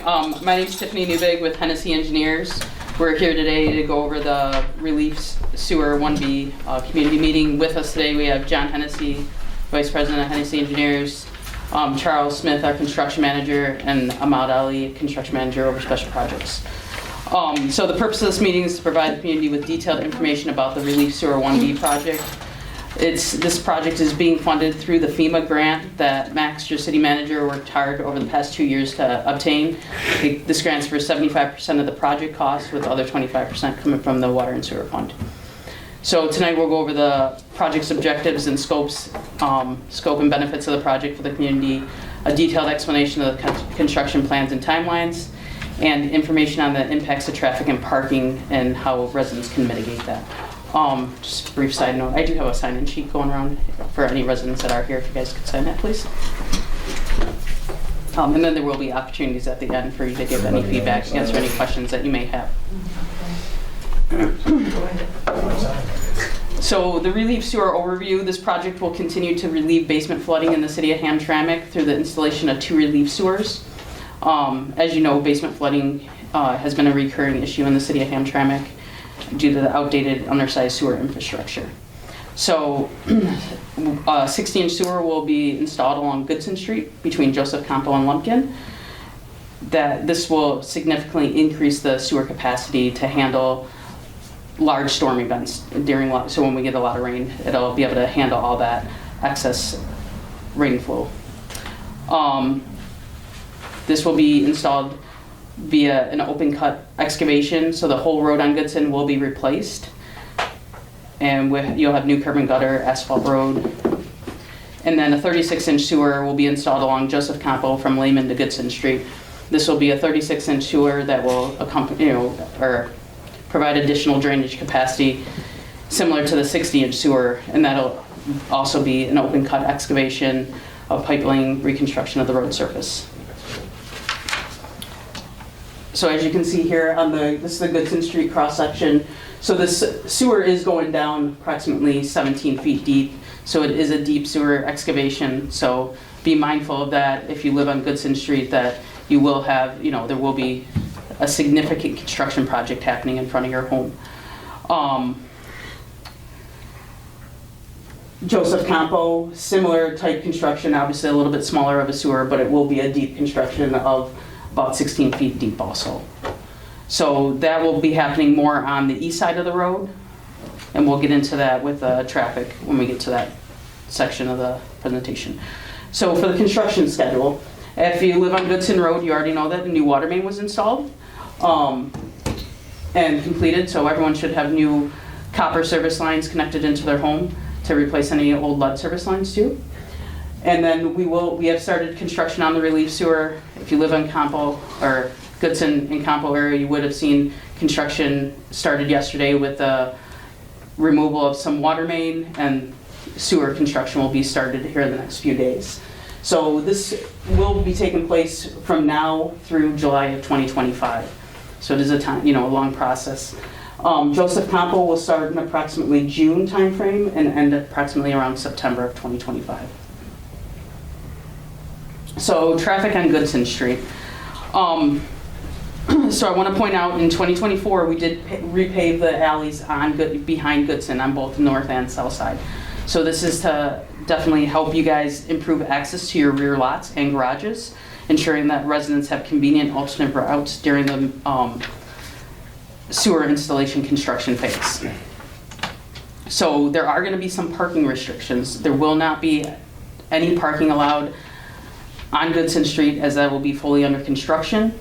My name is Tiffany Newbig with Hennessy Engineers. We're here today to go over the Relief Sewer 1B community meeting. With us today we have John Hennessy, Vice President of Hennessy Engineers, Charles Smith, our Construction Manager, and Ahmad Ali, Construction Manager over Special Projects. So the purpose of this meeting is to provide the community with detailed information about the Relief Sewer 1B project. This project is being funded through the FEMA grant that Max, your city manager, worked hard over the past 2 years to obtain. This grant's for 75% of the project cost, with the other 25% coming from the Water and Sewer Fund. So tonight we'll go over the project's objectives and scope and benefits of the project for the community, a detailed explanation of the construction plans and timelines, and information on the impacts of traffic and parking and how residents can mitigate that. Just a brief side note, I do have a sign-in sheet going around for any residents that are here. If you guys could sign that, please. And then there will be opportunities at the end for you to give any feedback, answer any questions that you may have. So the Relief Sewer overview, this project will continue to relieve basement flooding in the city of Hamtramck through the installation of 2 relief sewers. As you know, basement flooding has been a recurring issue in the city of Hamtramck due to the outdated, undersized sewer infrastructure. So, a 60-inch sewer will be installed along Goodson Street between Joseph Campo and Lumpkin. This will significantly increase the sewer capacity to handle large storm events so when we get a lot of rain, it'll be able to handle all that excess rain flow. This will be installed via an open cut excavation, so the whole road on Goodson will be replaced, and you'll have new curb and gutter, asphalt road, and then a 36-inch sewer will be installed along Joseph Campo from Lehman to Goodson Street. This will be a 36-inch sewer that will or provide additional drainage capacity similar to the 60-inch sewer, and that'll also be an open cut excavation of pipeline reconstruction of the road surface. So as you can see here this is the Goodson Street cross section. So this sewer is going down approximately 17 feet deep. So it is a deep sewer excavation. So be mindful of that if you live on Goodson Street, that you will have, there will be a significant construction project happening in front of your home. Joseph Campo, similar type construction, obviously a little bit smaller of a sewer, but it will be a deep construction of about 16 feet deep also. So that will be happening more on the east side of the road, and we'll get into that with traffic when we get to that section of the presentation. So for the construction schedule, if you live on Goodson Road, you already know that a new water main was installed and completed, so everyone should have new copper service lines connected into their home to replace any old lead service lines too. And then we have started construction on the relief sewer. If you live on Campo or Goodson and Campo area, you would have seen construction started yesterday with the removal of some water main, and sewer construction will be started here in the next few days. So this will be taking place from now through July of 2025. So it is a long process. Joseph Campo will start in approximately June timeframe and end approximately around September of 2025. So traffic on Goodson Street. So I want to point out in 2024 we did repave the alleys behind Goodson on both the north and south side. So this is to definitely help you guys improve access to your rear lots and garages, ensuring that residents have convenient alternate routes during the sewer installation construction phase. So there are going to be some parking restrictions. There will not be any parking allowed on Goodson Street, as that will be fully under construction,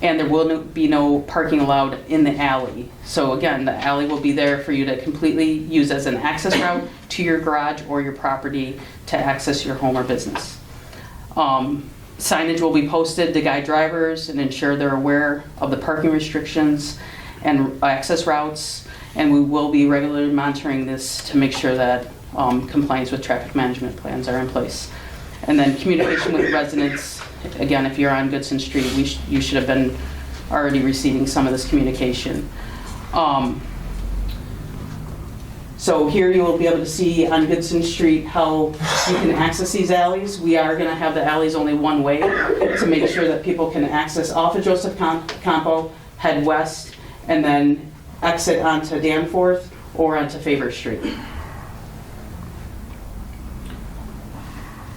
and there will be no parking allowed in the alley. So again, the alley will be there for you to completely use as an access route to your garage or your property to access your home or business. Signage will be posted to guide drivers and ensure they're aware of the parking restrictions and access routes, and we will be regularly monitoring this to make sure that compliance with traffic management plans are in place. And then communication with residents, again, if you're on Goodson Street, you should have been already receiving some of this communication. So here you will be able to see on Goodson Street how you can access these alleys. We are going to have the alleys only one way to make sure that people can access off of Joseph Campo, head west, and then exit onto Danforth or onto Favor Street.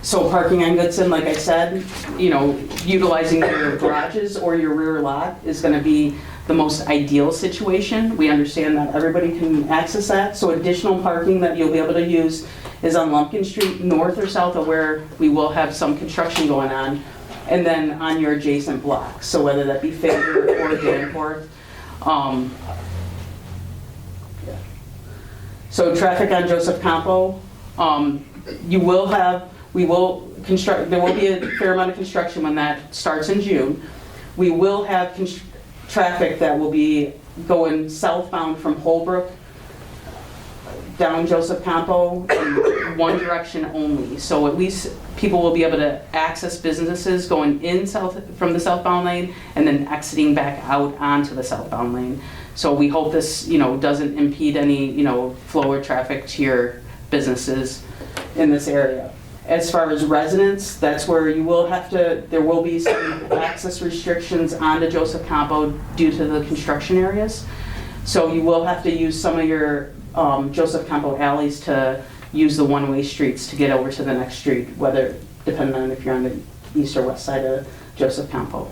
So parking on Goodson, like I said, utilizing your garages or your rear lot is going to be the most ideal situation. We understand that everybody can access that. So additional parking that you'll be able to use is on Lumpkin Street, north or south of where we will have some construction going on, and then on your adjacent blocks. So whether that be Favor or Danforth. So traffic on Joseph Campo, we will construct, there will be a fair amount of construction when that starts in June. We will have traffic that will be going southbound from Holbrook down Joseph Campo in one direction only. So at least people will be able to access businesses going in from the southbound lane and then exiting back out onto the southbound lane. So we hope this, doesn't impede any, flow of traffic to your businesses in this area. As far as residents, that's where you will there will be some access restrictions onto Joseph Campo due to the construction areas. So you will have to use some of your Joseph Campo alleys to use the one-way streets to get over to the next street, depending on if you're on the east or west side of Joseph Campo.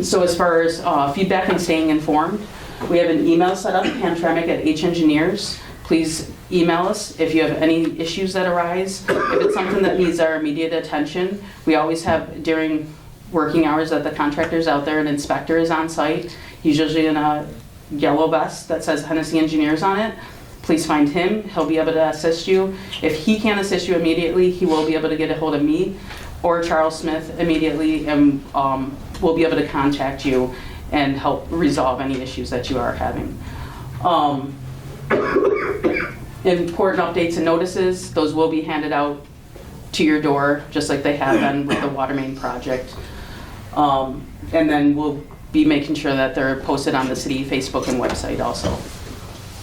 So as far as feedback and staying informed, we have an email set up, Hamtramck@HEngineers. Please email us if you have any issues that arise. If it's something that needs our immediate attention, we always have during working hours that the contractor's out there, an inspector is on site. He's usually in a yellow vest that says Hennessy Engineers on it. Please find him. He'll be able to assist you. If he can't assist you immediately, he will be able to get a hold of me or Charles Smith immediately, and we'll be able to contact you and help resolve any issues that you are having. Important updates and notices, those will be handed out to your door, just like they have been with the water main project. And then we'll be making sure that they're posted on the city Facebook and website also.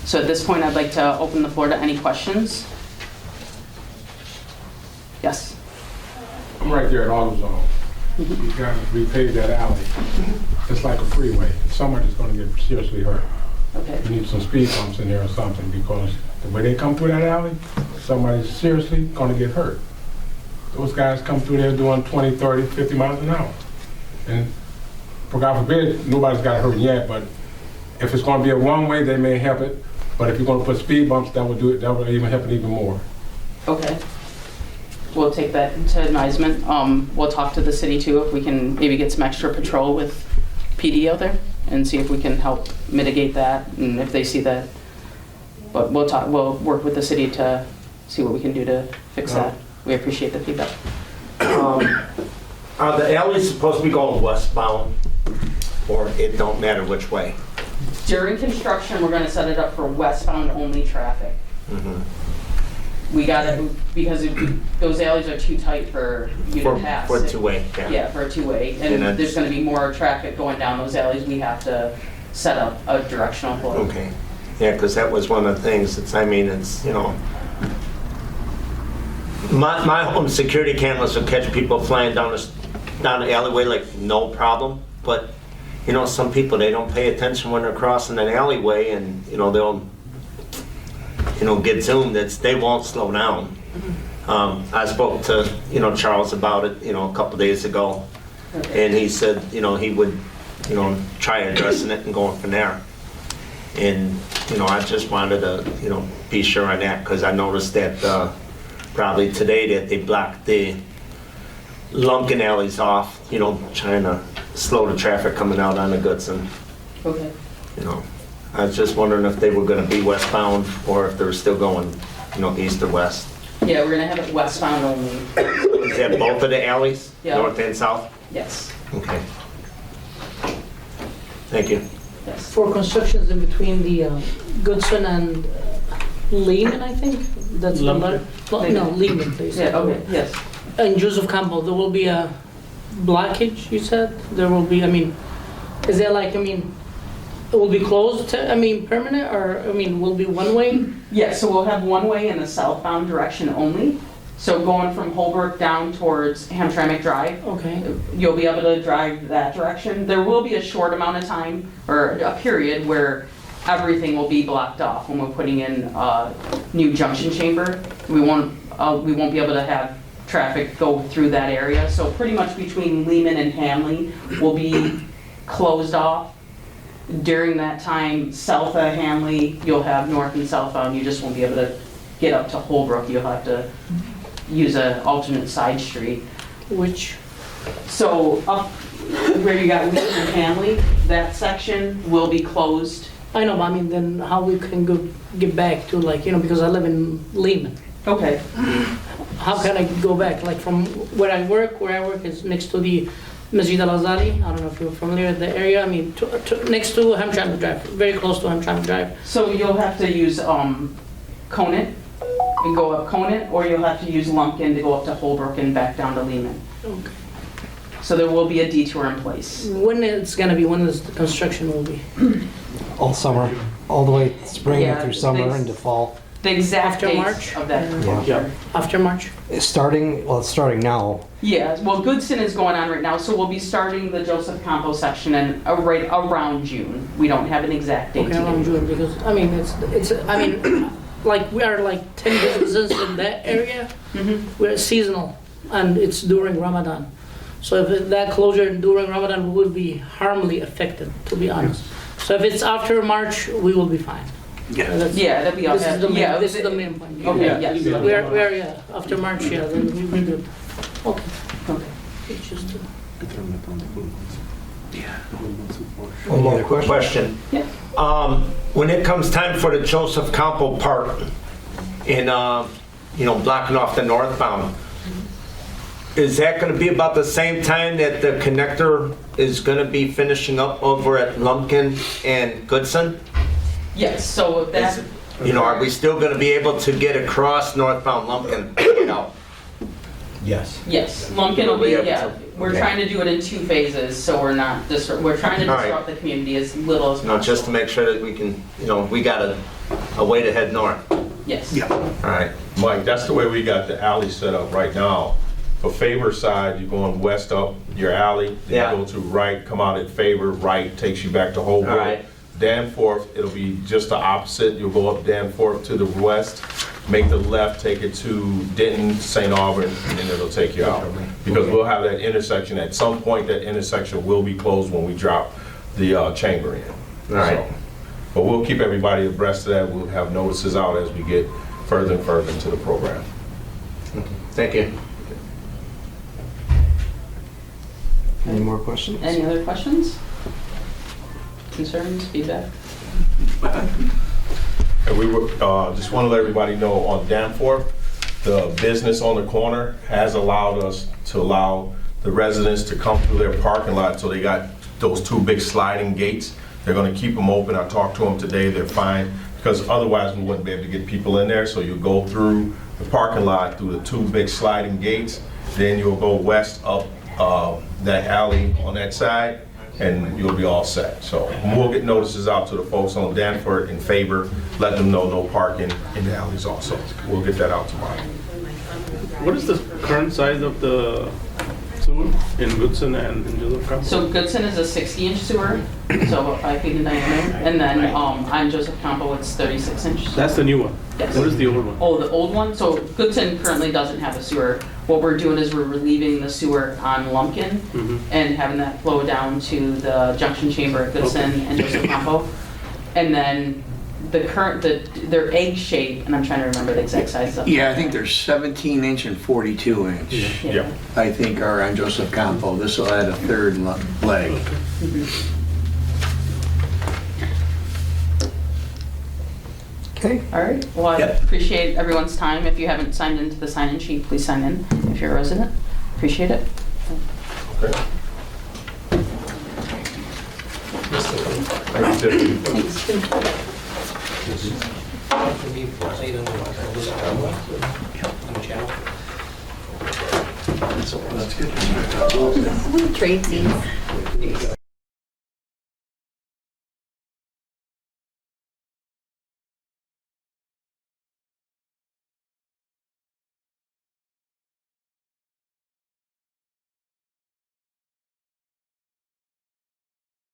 So at this point, I'd like to open the floor to any questions. Yes? I'm right there at AutoZone. You guys repaved that alley. It's like a freeway. Somebody's going to get seriously hurt. Okay. You need some speed bumps in there or something, because the way they come through that alley, somebody's seriously going to get hurt. Those guys come through there doing 20, 30, 50 miles an hour. And for God forbid, nobody's got hurt yet, but if it's going to be a one-way, they may help it. But if you're going to put speed bumps, that would do it. That would even help it even more. Okay. We'll take that into advisement. We'll talk to the city too, if we can maybe get some extra patrol with PD out there and see if we can help mitigate that, and if they see that. But we'll work with the city to see what we can do to fix that. We appreciate the feedback. Are the alleys supposed to be going westbound, or it don't matter which way? During construction, we're gonna set it up for westbound only traffic. Mm-hmm. We got it, because those alleys are too tight for you to pass. For two-way, yeah. Yeah, for a two-way, and there's gonna be more traffic going down those alleys. We have to set up a directional flow. Okay. Yeah, because that was one of the things. My home security cameras will catch people flying down the alleyway like no problem. But some people, they don't pay attention when they're crossing an alleyway, and they'll get zoomed. They won't slow down. I spoke to Charles about it a couple days ago, and he said he would try addressing it and going from there. And I just wanted to be sure on that, because I noticed that probably today that they blocked the Lumpkin alleys off, trying to slow the traffic coming out on the Goodson. Okay. I was just wondering if they were going to be westbound or if they were still going, east or west. Yeah, we're gonna have it westbound only. Is that both of the alleys? Yeah. North and south? Yes. Okay. Thank you. Yes. For constructions in between the Goodson and Lehman, I think? That's the Lumpkin. no, Lehman, please. Yeah, okay, yes. And Joseph Campbell, there will be a blockage, you said? There will be, is there will be closed, I mean, permanent, or, I mean, will be one way? Yeah, so we'll have one way in the southbound direction only. So going from Holbrook down towards Hamtramck Drive, Okay, you'll be able to drive that direction. There will be a short amount of time, or a period, where everything will be blocked off when we're putting in a new junction chamber. We won't be able to have traffic go through that area. So pretty much between Lehman and Hamley will be closed off. During that time, south of Hamley, you'll have north and southbound. You just won't be able to get up to Holbrook. You'll have to use an alternate side street. which, So up where you got Lehman and Hamley, that section will be closed. I know, but I mean, then how we can go, get back to like, because I live in Lehman. Okay. How can I go back? Like from where I work is next to the Masjid Al-Azali. I don't know if you're familiar with the area. I mean, next to Hamtramck Drive, very close to Hamtramck Drive. So you'll have to use Conant and go up Conant, or you'll have to use Lumpkin to go up to Holbrook and back down to Lehman. Okay. So there will be a detour in place. When it's gonna be, when is the construction will be? All summer, all the way spring Yeah, through summer they- into fall. The exact After dates March? of that Yeah. closure. After March? It's starting now. Yeah, well, Goodson is going on right now, so we'll be starting the Joseph Campo section in right around June. We don't have an exact date. Okay, around to June, because, I mean, I mean, like, we are like 10 businesses in that area. Mhm. We're seasonal, and it's during Ramadan. So if that closure during Ramadan, we will be harmly affected, to be honest. So if it's after March, we will be fine. Yeah, that'd be all. This is the Yeah, main, this is the main point. Okay, yes. We're, yeah, after March, yeah, then we're good. Okay. Okay. It's just, One more quick question. Yeah. When it comes time for the Joseph Campo Park in, blocking off the northbound, is that gonna be about the same time that the connector is gonna be finishing up over at Lumpkin and Goodson? Yes, so that, Are we still gonna be able to get across northbound Lumpkin? Yes. yes, Lumpkin will be, You'll be able yeah. to- We're okay. trying to do it in 2 phases, so we're not, we're trying to All right. disrupt the community as little as possible. Just to make sure that we can, we got a way to head north. Yes. All right. Mike, that's the way we got the alley set up right now. For Favor side, you're going west up your alley, Yeah. then you go to right, come out at Favor, right takes you back to All Holbrook. right. Danforth, it'll be just the opposite. You'll go up Danforth to the west, make the left, take it to Denton, St. Albans, and then it'll take you out. Because we'll have that intersection, at some point, that intersection will be closed when we drop the chamber in. All right. So, but we'll keep everybody abreast of that. We'll have notices out as we get further and further into the program. Thank you. Any more questions? Any other questions? Concerns, feedback? And we were, just want to let everybody know, on Danforth, the business on the corner has allowed us to allow the residents to come through their parking lot, so they got those 2 big sliding gates. They're gonna keep them open. I talked to them today, they're fine, because otherwise we wouldn't be able to get people in there. So you go through the parking lot, through the 2 big sliding gates, then you'll go west up that alley on that side, and you'll be all set. So we'll get notices out to the folks on Danforth in Favor, let them know no parking in the alleys also. We'll get that out tomorrow. What is the current size of the sewer in Goodson and in Joseph Campo? So Goodson is a 60-inch sewer, so about 5 feet in diameter. And then on Joseph Campo, it's 36-inch. That's the new one. Yes. What is the old one? Oh, the old one? So Goodson currently doesn't have a sewer. What we're doing is we're relieving the sewer on Lumpkin Mhm. and having that flow down to the junction chamber at Goodson and Joseph Campo. And then their egg shape, and I'm trying to remember the exact size of. Yeah, I think there's 17-inch and 42-inch, Yeah. I think, are on Joseph Campo. This will add a third leg. Okay. All right, well, I Yep. appreciate everyone's time. If you haven't signed into the sign-in sheet, please sign in if you're a resident. Appreciate it. Okay. Thank you, Tiffany. Thanks. Trade scenes.